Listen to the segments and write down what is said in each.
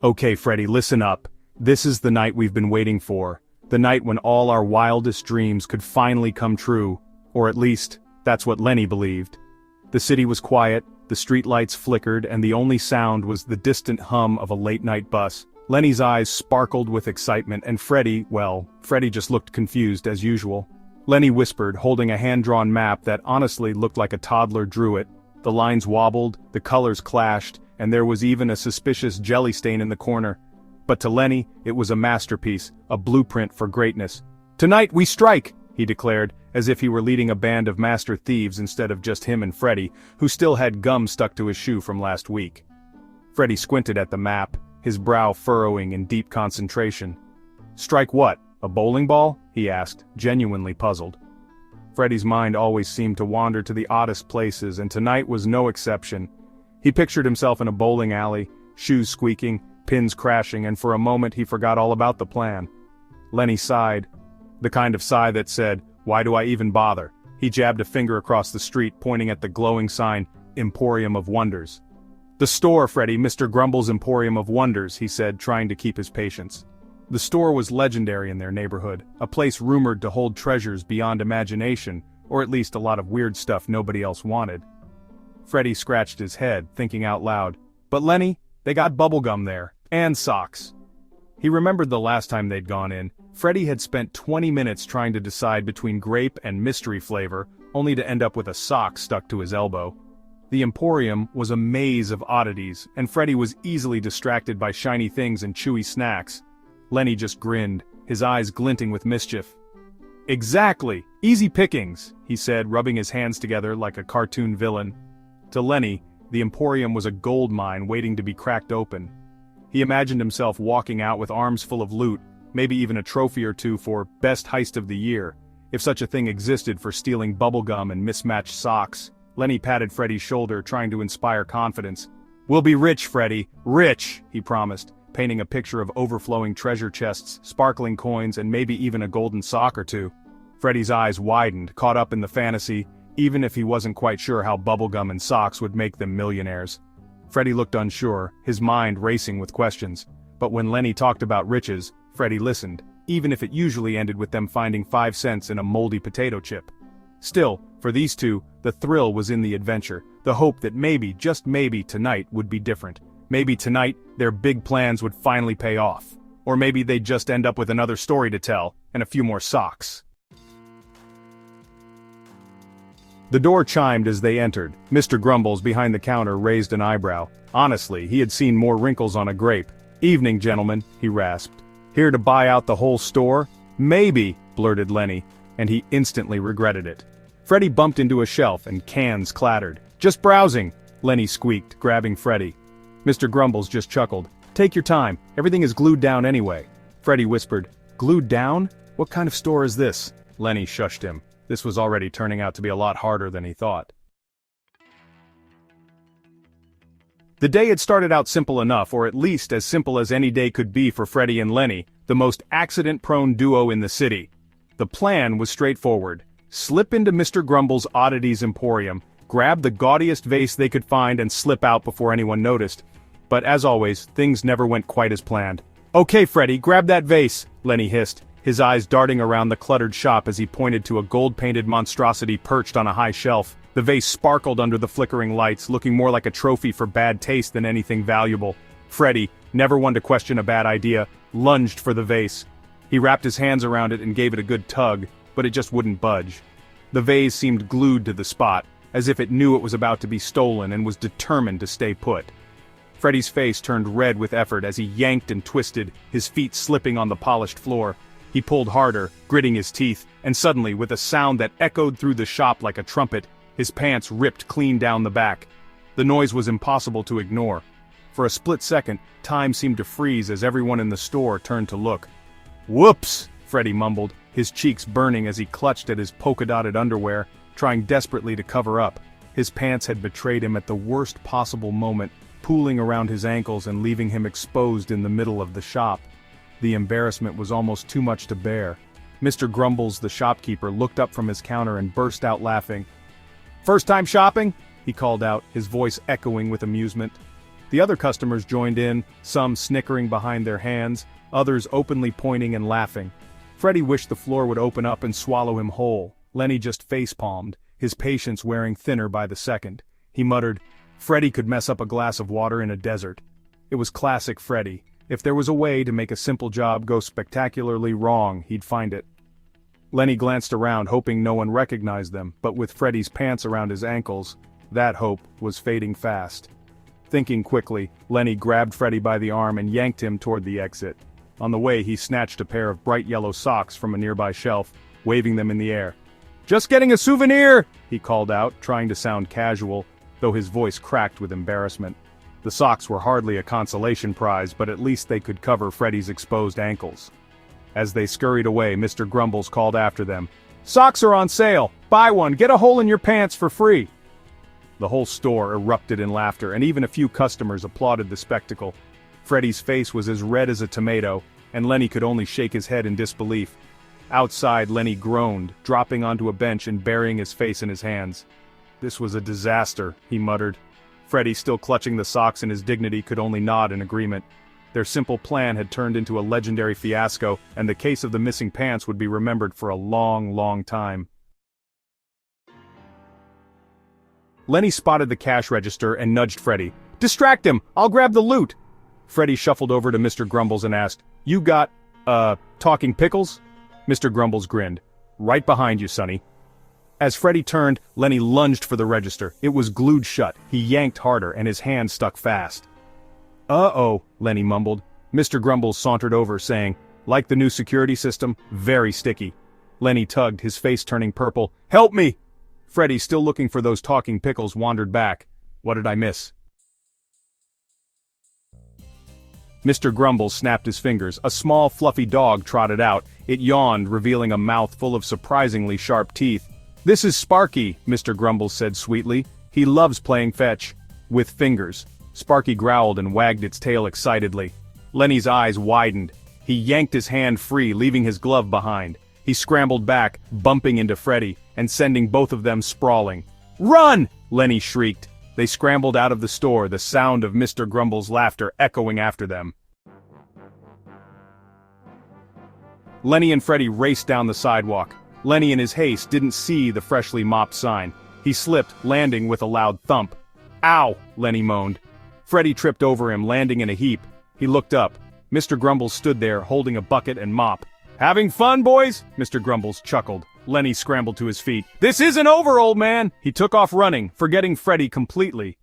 Okay, Freddy, listen up. This is the night we've been waiting for. The night when all our wildest dreams could finally come true. Or at least, that's what Lenny believed. The city was quiet, the streetlights flickered, and the only sound was the distant hum of a late-night bus. Lenny's eyes sparkled with excitement, and Freddy just looked confused as usual. Lenny whispered, holding a hand-drawn map that honestly looked like a toddler drew it. The lines wobbled, the colors clashed, and there was even a suspicious jelly stain in the corner. But to Lenny, it was a masterpiece, a blueprint for greatness. "Tonight we strike!" he declared, as if he were leading a band of master thieves instead of just him and Freddy, who still had gum stuck to his shoe from last week. Freddy squinted at the map, his brow furrowing in deep concentration. "Strike what, a bowling ball?" he asked, genuinely puzzled. Freddy's mind always seemed to wander to the oddest places, and tonight was no exception. He pictured himself in a bowling alley, shoes squeaking, pins crashing, and for a moment he forgot all about the plan. Lenny sighed. The kind of sigh that said, "Why do I even bother?" He jabbed a finger across the street, pointing at the glowing sign, Emporium of Wonders. "The store, Freddy, Mr. Grumble's Emporium of Wonders," he said, trying to keep his patience. The store was legendary in their neighborhood, a place rumored to hold treasures beyond imagination, or at least a lot of weird stuff nobody else wanted. Freddy scratched his head, thinking out loud, "But Lenny, they got bubblegum there, and socks." He remembered the last time they'd gone in. Freddy had spent 20 minutes trying to decide between grape and mystery flavor, only to end up with a sock stuck to his elbow. The Emporium was a maze of oddities, and Freddy was easily distracted by shiny things and chewy snacks. Lenny just grinned, his eyes glinting with mischief. "Exactly! Easy pickings," he said, rubbing his hands together like a cartoon villain. To Lenny, the Emporium was a gold mine waiting to be cracked open. He imagined himself walking out with arms full of loot, maybe even a trophy or two for Best Heist of the Year, if such a thing existed for stealing bubblegum and mismatched socks. Lenny patted Freddy's shoulder, trying to inspire confidence. "We'll be rich, Freddy, rich," he promised, painting a picture of overflowing treasure chests, sparkling coins, and maybe even a golden sock or two. Freddy's eyes widened, caught up in the fantasy, even if he wasn't quite sure how bubblegum and socks would make them millionaires. Freddy looked unsure, his mind racing with questions. But when Lenny talked about riches, Freddy listened, even if it usually ended with them finding 5 cents in a moldy potato chip. Still, for these two, the thrill was in the adventure, the hope that maybe, just maybe, tonight would be different. Maybe tonight, their big plans would finally pay off. Or maybe they'd just end up with another story to tell, and a few more socks. The door chimed as they entered. Mr. Grumbles behind the counter raised an eyebrow. Honestly, he had seen more wrinkles on a grape. "Evening, gentlemen," he rasped. "Here to buy out the whole store?" "Maybe," blurted Lenny, and he instantly regretted it. Freddy bumped into a shelf and cans clattered. "Just browsing," Lenny squeaked, grabbing Freddy. Mr. Grumbles just chuckled. "Take your time, everything is glued down anyway." Freddy whispered, "Glued down? What kind of store is this?" Lenny shushed him. This was already turning out to be a lot harder than he thought. The day had started out simple enough, or at least as simple as any day could be for Freddy and Lenny, the most accident-prone duo in the city. The plan was straightforward. Slip into Mr. Grumble's Oddities Emporium, grab the gaudiest vase they could find and slip out before anyone noticed. But as always, things never went quite as planned. "Okay, Freddy, grab that vase," Lenny hissed, his eyes darting around the cluttered shop as he pointed to a gold-painted monstrosity perched on a high shelf. The vase sparkled under the flickering lights, looking more like a trophy for bad taste than anything valuable. Freddy, never one to question a bad idea, lunged for the vase. He wrapped his hands around it and gave it a good tug, but it just wouldn't budge. The vase seemed glued to the spot, as if it knew it was about to be stolen and was determined to stay put. Freddy's face turned red with effort as he yanked and twisted, his feet slipping on the polished floor. He pulled harder, gritting his teeth, and suddenly, with a sound that echoed through the shop like a trumpet, his pants ripped clean down the back. The noise was impossible to ignore. For a split second, time seemed to freeze as everyone in the store turned to look. "Whoops!" Freddy mumbled, his cheeks burning as he clutched at his polka-dotted underwear, trying desperately to cover up. His pants had betrayed him at the worst possible moment, pooling around his ankles and leaving him exposed in the middle of the shop. The embarrassment was almost too much to bear. Mr. Grumbles, the shopkeeper, looked up from his counter and burst out laughing. "First time shopping?" he called out, his voice echoing with amusement. The other customers joined in, some snickering behind their hands, others openly pointing and laughing. Freddy wished the floor would open up and swallow him whole. Lenny just face-palmed, his patience wearing thinner by the second. He muttered, Freddy could mess up a glass of water in a desert. It was classic Freddy. If there was a way to make a simple job go spectacularly wrong, he'd find it. Lenny glanced around, hoping no one recognized them, but with Freddy's pants around his ankles, that hope was fading fast. Thinking quickly, Lenny grabbed Freddy by the arm and yanked him toward the exit. On the way, he snatched a pair of bright yellow socks from a nearby shelf, waving them in the air. "Just getting a souvenir!" he called out, trying to sound casual, though his voice cracked with embarrassment. The socks were hardly a consolation prize, but at least they could cover Freddy's exposed ankles. As they scurried away, Mr. Grumbles called after them, "Socks are on sale! Buy one, get a hole in your pants for free!" The whole store erupted in laughter, and even a few customers applauded the spectacle. Freddy's face was as red as a tomato, and Lenny could only shake his head in disbelief. Outside, Lenny groaned, dropping onto a bench and burying his face in his hands. "This was a disaster," he muttered. Freddy, still clutching the socks in his dignity, could only nod in agreement. Their simple plan had turned into a legendary fiasco, and the case of the missing pants would be remembered for a long, long time. Lenny spotted the cash register and nudged Freddy. "Distract him! I'll grab the loot!" Freddy shuffled over to Mr. Grumbles and asked, "You got, talking pickles?" Mr. Grumbles grinned. "Right behind you, sonny." As Freddy turned, Lenny lunged for the register. It was glued shut. He yanked harder, and his hand stuck fast. "Uh-oh," Lenny mumbled. Mr. Grumbles sauntered over, saying, "Like the new security system? Very sticky." Lenny tugged, his face turning purple. "Help me!" Freddy, still looking for those talking pickles, wandered back. "What did I miss?" Mr. Grumbles snapped his fingers. A small, fluffy dog trotted out. It yawned, revealing a mouth full of surprisingly sharp teeth. "This is Sparky," Mr. Grumbles said sweetly. "He loves playing fetch." With fingers. Sparky growled and wagged its tail excitedly. Lenny's eyes widened. He yanked his hand free, leaving his glove behind. He scrambled back, bumping into Freddy, and sending both of them sprawling. "Run!" Lenny shrieked. They scrambled out of the store, the sound of Mr. Grumbles' laughter echoing after them. Lenny and Freddy raced down the sidewalk. Lenny in his haste didn't see the freshly mopped sign. He slipped, landing with a loud thump. "Ow!" Lenny moaned. Freddy tripped over him, landing in a heap. He looked up. Mr. Grumbles stood there, holding a bucket and mop. "Having fun, boys?" Mr. Grumbles chuckled. Lenny scrambled to his feet. "This isn't over, old man!" He took off running, forgetting Freddy completely.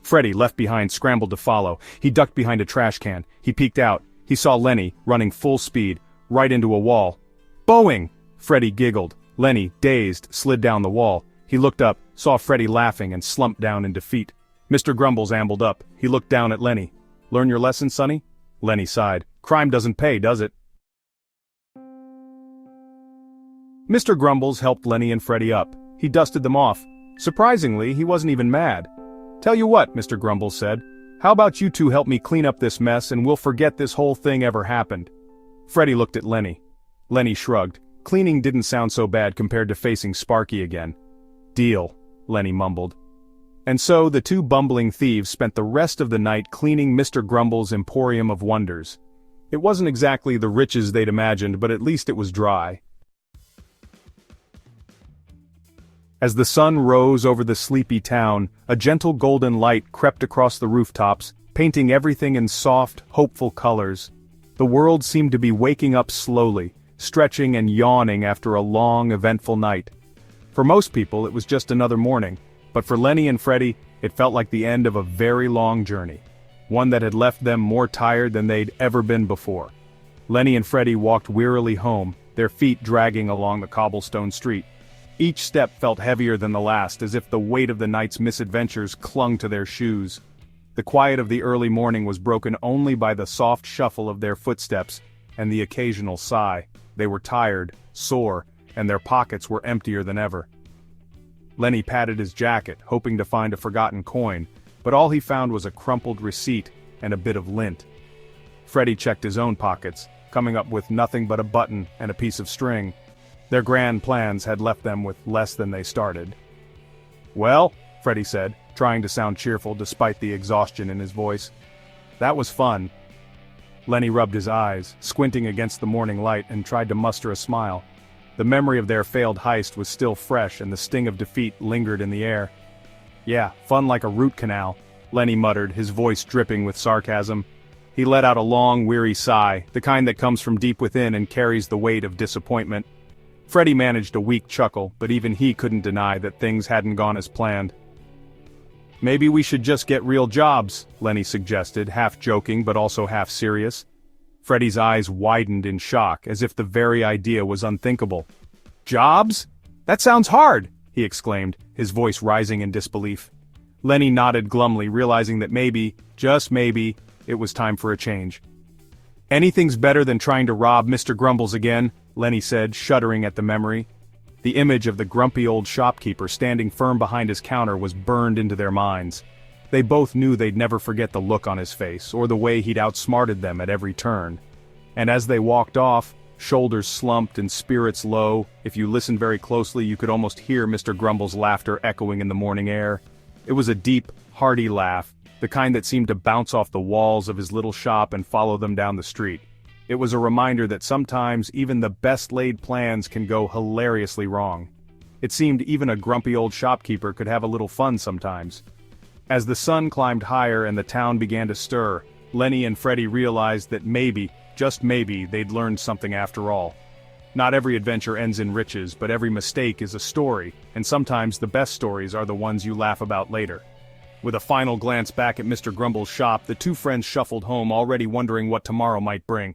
Freddy, left behind, scrambled to follow. He ducked behind a trash can. He peeked out. He saw Lenny, running full speed, right into a wall. "Boing!" Freddy giggled. Lenny, dazed, slid down the wall. He looked up, saw Freddy laughing, and slumped down in defeat. Mr. Grumbles ambled up. He looked down at Lenny. "Learn your lesson, sonny?" Lenny sighed. "Crime doesn't pay, does it?" Mr. Grumbles helped Lenny and Freddy up. He dusted them off. Surprisingly, he wasn't even mad. "Tell you what," Mr. Grumbles said. "How about you two help me clean up this mess and we'll forget this whole thing ever happened?" Freddy looked at Lenny. Lenny shrugged. Cleaning didn't sound so bad compared to facing Sparky again. "Deal," Lenny mumbled. And so the two bumbling thieves spent the rest of the night cleaning Mr. Grumbles' emporium of wonders. It wasn't exactly the riches they'd imagined, but at least it was dry. As the sun rose over the sleepy town, a gentle golden light crept across the rooftops, painting everything in soft, hopeful colors. The world seemed to be waking up slowly, stretching and yawning after a long, eventful night. For most people, it was just another morning, but for Lenny and Freddy, it felt like the end of a very long journey, one that had left them more tired than they'd ever been before. Lenny and Freddy walked wearily home, their feet dragging along the cobblestone street. Each step felt heavier than the last, as if the weight of the night's misadventures clung to their shoes. The quiet of the early morning was broken only by the soft shuffle of their footsteps and the occasional sigh. They were tired, sore, and their pockets were emptier than ever. Lenny patted his jacket, hoping to find a forgotten coin, but all he found was a crumpled receipt and a bit of lint. Freddy checked his own pockets, coming up with nothing but a button and a piece of string. Their grand plans had left them with less than they started. "Well," Freddy said, trying to sound cheerful despite the exhaustion in his voice. "That was fun." Lenny rubbed his eyes, squinting against the morning light, and tried to muster a smile. The memory of their failed heist was still fresh and the sting of defeat lingered in the air. "Yeah, fun like a root canal," Lenny muttered, his voice dripping with sarcasm. He let out a long, weary sigh, the kind that comes from deep within and carries the weight of disappointment. Freddie managed a weak chuckle, but even he couldn't deny that things hadn't gone as planned. "Maybe we should just get real jobs," Lenny suggested, half joking but also half serious. Freddie's eyes widened in shock, as if the very idea was unthinkable. "Jobs? That sounds hard!" he exclaimed, his voice rising in disbelief. Lenny nodded glumly, realizing that maybe, just maybe, it was time for a change. "Anything's better than trying to rob Mr. Grumbles again," Lenny said, shuddering at the memory. The image of the grumpy old shopkeeper standing firm behind his counter was burned into their minds. They both knew they'd never forget the look on his face, or the way he'd outsmarted them at every turn. And as they walked off, shoulders slumped and spirits low, if you listened very closely you could almost hear Mr. Grumble's laughter echoing in the morning air. It was a deep, hearty laugh, the kind that seemed to bounce off the walls of his little shop and follow them down the street. It was a reminder that sometimes even the best-laid plans can go hilariously wrong. It seemed even a grumpy old shopkeeper could have a little fun sometimes. As the sun climbed higher and the town began to stir, Lenny and Freddie realized that maybe, just maybe, they'd learned something after all. Not every adventure ends in riches, but every mistake is a story, and sometimes the best stories are the ones you laugh about later. With a final glance back at Mr. Grumble's shop, the two friends shuffled home, already wondering what tomorrow might bring.